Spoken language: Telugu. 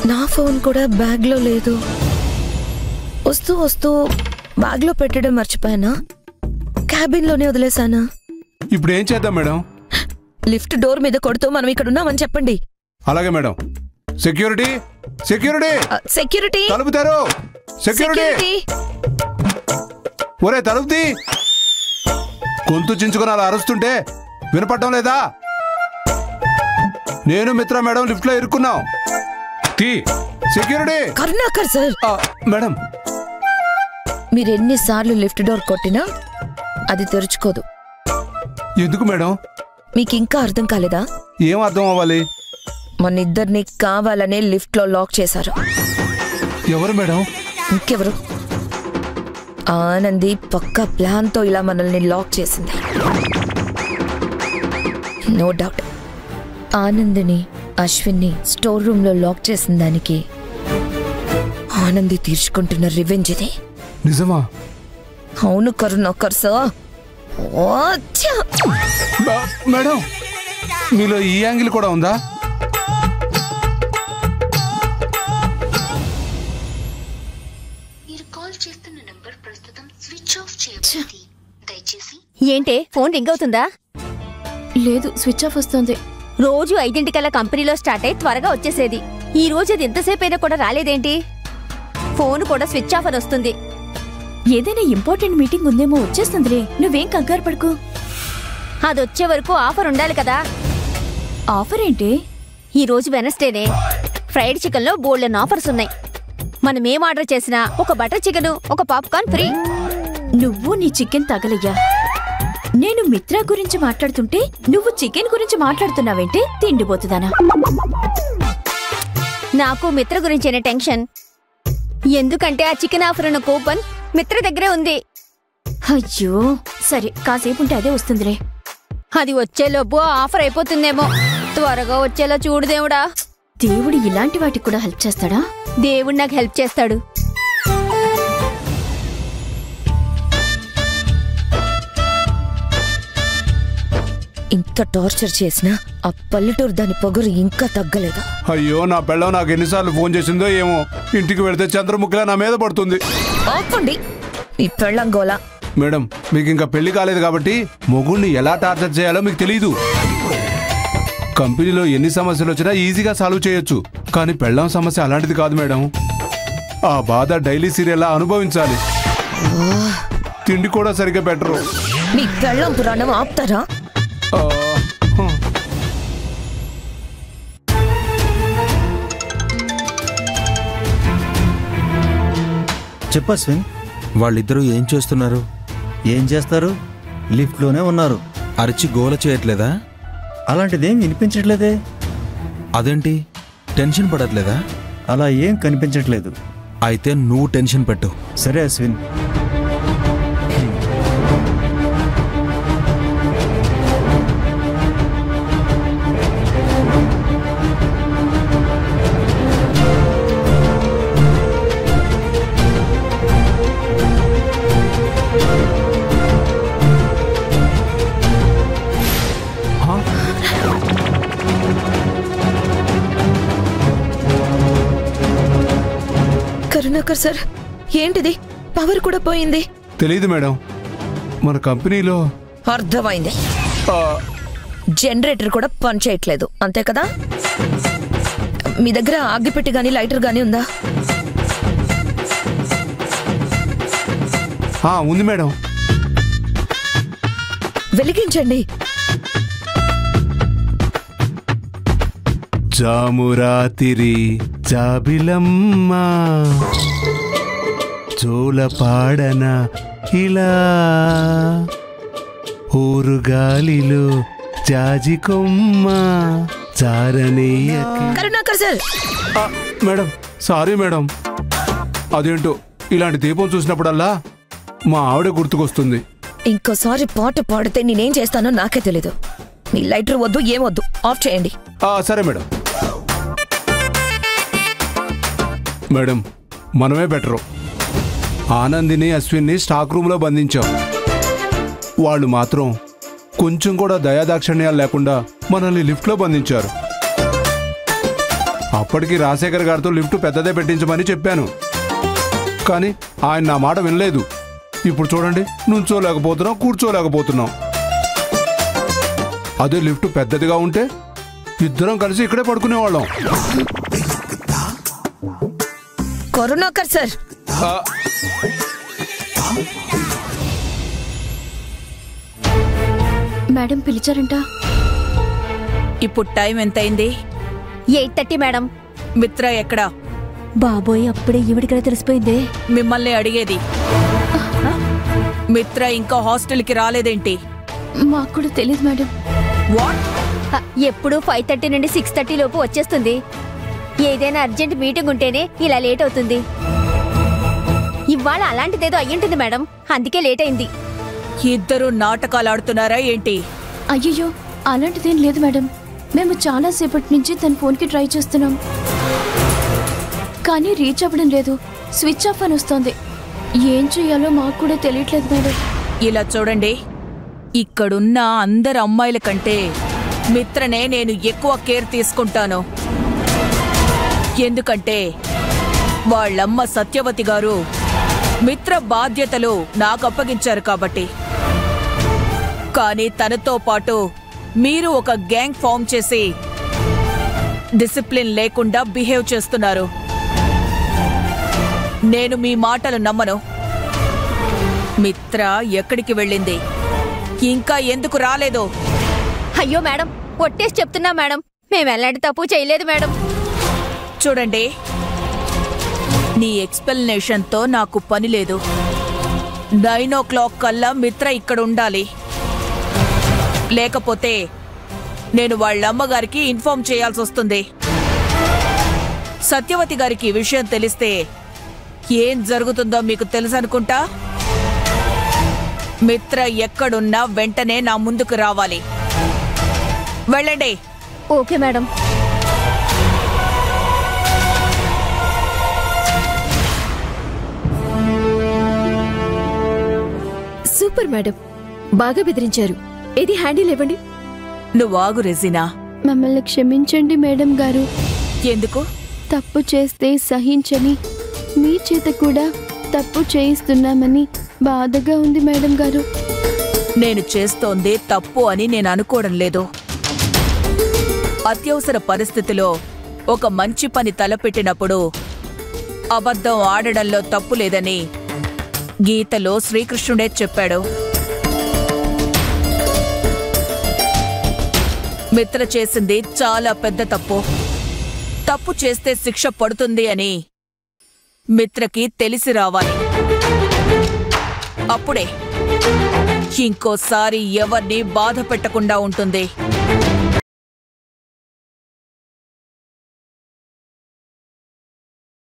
నా ఫోన్ కూడా బ్యాగ్లో లేదు. వస్తూ వస్తూ బ్యాగ్లో పెట్టడం మర్చిపోయానా? క్యాబిన్లోనే వదిలేసానా? ఇప్పుడు ఏం చేద్దాం మేడం? లిఫ్ట్ డోర్ మీద కొడుతూ మనం ఇక్కడ ఉన్నామని చెప్పండి. అలాగే మేడం. సెక్యూరిటీ సెక్యూరిటీ సెక్యూరిటీ తలుపుతారు. సెక్యూరిటీ ఒరే తలుపుతీ. గొంతు చించుకొని అలా అరుస్తుంటే వినపడటం లేదా? నేను మిత్ర మేడం లిఫ్ట్ లో ఇరుక్కున్నాం. సెక్యూరిటీ. కరుణాకర్ సార్. మేడం మీరు ఎన్నిసార్లు లిఫ్ట్ డోర్ కొట్టినా అది తెరుచుకోదు. ఎందుకు మేడం? మీకు ఇంకా అర్థం కాలేదా? ఏం అర్థం అవ్వాలి? మన ఇద్దరిని కావాలనే లిఫ్ట్ లో లాక్ చేశారు. ఎవరు మేడం? ఇంకెవరు? ఆనంది పక్కా ప్లాన్ తో ఇలా మనల్ని లాక్ చేసింది. నో డౌట్ ఆనందిని అశ్విన్ని స్టోర్ రూమ్ లో లాక్ చేసిన దానికి ఆనంది తీర్చుకుంటున్న రివెంజ్ ఇది. నిజమా? అవును కరుణాకర్ సార్. మేడం మీలో ఈ యాంగిల్ కూడా ఉందా? ఏంటే ఫోన్ రింగ్ అవుతుందా? లేదు, స్విచ్ ఆఫ్ వస్తుంది. రోజు 5 కంపెనీలో స్టార్ట్ అయి త్వరగా వచ్చేసేది. ఈ రోజు అది ఎంతసేపు అయినా కూడా రాలేదేంటి? ఫోన్ కూడా స్విచ్ ఆఫ్ అని వస్తుంది. ఏదైనా ఇంపార్టెంట్ మీటింగ్ ఉందేమో, వచ్చేస్తుందిలే, నువ్వేం కంగారు పడుకో. అది వచ్చే వరకు ఆఫర్ ఉండాలి కదా. ఆఫర్ ఏంటి? ఈ రోజు వెనస్డేనే. ఫ్రైడ్ చికెన్ లో బోల్డెన్ ఆఫర్స్ ఉన్నాయి. మనం ఏం ఆర్డర్ చేసినా ఒక బటర్ చికెన్, ఒక పాప్కార్న్ ఫ్రీ. నువ్వు నీ చికెన్ తగలయ్యా. నేను మిత్ర గురించి మాట్లాడుతుంటే నువ్వు చికెన్ గురించి మాట్లాడుతున్నావేంటి? తిండిపోతుందానా? నాకు మిత్ర గురించిన టెన్షన్. ఎందుకంటే ఆ చికెన్ ఆఫర్ ఉన్న కూపన్ మిత్ర దగ్గరే ఉంది. అయ్యో సరే, కాసేపు ఉంటే అదే వస్తుందిలే. అది వచ్చేలోపు ఆఫర్ అయిపోతుందేమో. త్వరగా వచ్చేలా చూడు దేవుడా. దేవుడు ఇలాంటి వాటికి కూడా హెల్ప్ చేస్తాడా? దేవుడు నాకు హెల్ప్ చేస్తాడు. ఇంత టార్చర్ చేసినా ఆ పల్లెటూరు దాని పొగరు ఇంకా తగ్గలేదు. అయ్యో నా పెళ్ళం నాకు ఎన్నిసార్లు ఫోన్ చేసిందో ఏమో. ఇంటికి వెళితే చంద్రముఖిలా నా మీద పడుతుంది. ఆపండి ఈ పెళ్ళం గోల. మేడం మీకు ఇంకా పెళ్లి కాలేదు కాబట్టి మొగుణ్ణి ఎలా టార్చర్ చేయాలో మీకు తెలీదు. కంపెనీలో ఎన్ని సమస్యలు వచ్చినా ఈజీగా సాల్వ్ చేయొచ్చు. కానీ పెళ్ళం సమస్య అలాంటిది కాదు మేడం. ఆ బాధ డైలీ సీరియల్లా అనుభవించాలి. తిండి కూడా సరిగ్గా పెట్టరు. మీ పెళ్ళం పురాణం ఆపుతారా? చెప్పస్విన్, వాళ్ళిద్దరూ ఏం చేస్తున్నారు? ఏం చేస్తారు? లిఫ్ట్లోనే ఉన్నారు. అరిచి గోల చేయట్లేదా? అలాంటిదేం వినిపించట్లేదే. అదేంటి, టెన్షన్ పడట్లేదా? అలా ఏం కనిపించట్లేదు. అయితే నువ్వు టెన్షన్ పెట్టు. సరే అశ్విన్. కరుణాకర్ సార్, ఏంటిది? పవర్ కూడా పోయింది. తెలీదు మేడం, మన కంపెనీలో. అర్థమైంది. జనరేటర్ కూడా పనిచేయట్లేదు అంతే కదా? మీ దగ్గర అగ్గిపెట్టి గానీ లైటర్ గానీ ఉందా? ఉంది మేడం. వెలిగించండి. జామురాతిరి జాబిలమ్మ జోలపాడన ఇలా ఊరుగాలిలో జాజికొమ్మ జారనేయకి. Karunakar sir. Madam sorry madam. అదేంటో ఇలాంటి దీపం చూసినప్పుడల్లా మా ఆవిడ గుర్తుకొస్తుంది. ఇంకోసారి పాట పాడితే నేనేం చేస్తానో నాకే తెలీదు. మీ లైటర్ వద్దు, ఏమొద్దు, ఆఫ్ చేయండి. సరే మేడం. మేడం మనమే బెటరు. ఆనందిని అశ్విన్ని స్టాక్ రూమ్ లో బంధించాం. వాళ్ళు మాత్రం కొంచెం కూడా దయాదాక్షిణ్యాలు లేకుండా మనల్ని లిఫ్ట్ లో బంధించారు. అప్పటికి రాజశేఖర్ గారితో లిఫ్ట్ పెద్దదే పెట్టించమని చెప్పాను, కానీ ఆయన నా మాట వినలేదు. ఇప్పుడు చూడండి, నుంచోలేకపోతున్నాం, కూర్చోలేకపోతున్నాం. అదే లిఫ్ట్ పెద్దదిగా ఉంటే ఇద్దరం కలిసి ఇక్కడే పడుకునేవాళ్ళం. కరుణాకర్ సార్, మేడం పిలిచారంట. ఇప్పుడు టైం ఎంతైంది? 8:30 మేడం. మిత్ర ఎక్కడా? బాబోయ్, అప్పుడే ఈవిడికనే తెలిసిపోయిందే. మిమ్మల్ని అడిగేది. మిత్ర ఇంకా హాస్టల్కి రాలేదేంటి? మాకు కూడా తెలియదు మేడం. వాట్? ఎప్పుడు 5:30 నుండి 6:30 లోపు వచ్చేస్తుంది. ఏదైనా అర్జెంట్ మీటింగ్ ఉంటేనే ఇలా లేట్ అవుతుంది. ఇవాళ అలాంటిదేదో అయ్యింటుంది మేడం, అందుకే లేట్ అయింది. ఇద్దరు నాటకాలు ఆడుతున్నారా ఏంటి? అయ్యయ్యో, అలాంటిదేం లేదు మేడం. మేము చాలా సేపటి నుంచి తన ఫోన్కి ట్రై చేస్తున్నాం, కానీ రీచ్ అవ్వడం లేదు. స్విచ్ ఆఫ్ అని వస్తోంది. ఏం చెయ్యాలో మాకు కూడా తెలియట్లేదు మేడం. ఇలా చూడండి, ఇక్కడున్న అందరు అమ్మాయిల కంటే మిత్రనే నేను ఎక్కువ కేర్ తీసుకుంటాను. ఎందుకంటే వాళ్ళమ్మ సత్యవతి గారు మిత్ర బాధ్యతలు నాకు అప్పగించారు కాబట్టి. కానీ తనతో పాటు మీరు ఒక గ్యాంగ్ ఫామ్ చేసి డిసిప్లిన్ లేకుండా బిహేవ్ చేస్తున్నారు. నేను మీ మాటలు నమ్మను. మిత్ర ఎక్కడికి వెళ్ళింది? ఇంకా ఎందుకు రాలేదు? అయ్యో మేడం, ఒట్టేసి చెప్తున్నా మేడం, మేము ఎలాంటి తప్పు చేయలేదు మేడం. చూడండి, నీ ఎక్స్ప్లెనేషన్తో నాకు పని లేదు. 9 o'clock కల్లా మిత్ర ఇక్కడ ఉండాలి. లేకపోతే నేను వాళ్ళమ్మగారికి ఇన్ఫార్మ్ చేయాల్సి వస్తుంది. సత్యవతి గారికి విషయం తెలిస్తే ఏం జరుగుతుందో మీకు తెలుసనుకుంటా. మిత్ర ఎక్కడున్నా వెంటనే నా ముందుకు రావాలి. వెళ్ళండి. Okay madam. సూపర్ మేడం, బాగా బెదిరించారు. ఏది హ్యాండిల్ ఇవ్వండి. నువ్వు ఆగు రెజినా. మమ్మల్ని క్షమించండి మేడం గారు. ఎందుకు? తప్పు చేస్తే సహించని మీ చేత కూడా తప్పు చేయిస్తున్నామని బాధగా ఉంది మేడం గారు. నేను చేస్తోంది తప్పు అని నేను అనుకోవడం లేదు. అత్యవసర పరిస్థితిలో ఒక మంచి పని తలపెట్టినప్పుడు అబద్ధం ఆడడంలో తప్పు లేదని గీతలో శ్రీకృష్ణుడే చెప్పాడు. మిత్ర చేసింది చాలా పెద్ద తప్పు. తప్పు చేస్తే శిక్ష పడుతుంది అని మిత్రకి తెలిసి రావాలి. అప్పుడే ఇంకోసారి ఎవరిని బాధ పెట్టకుండా ఉంటుంది.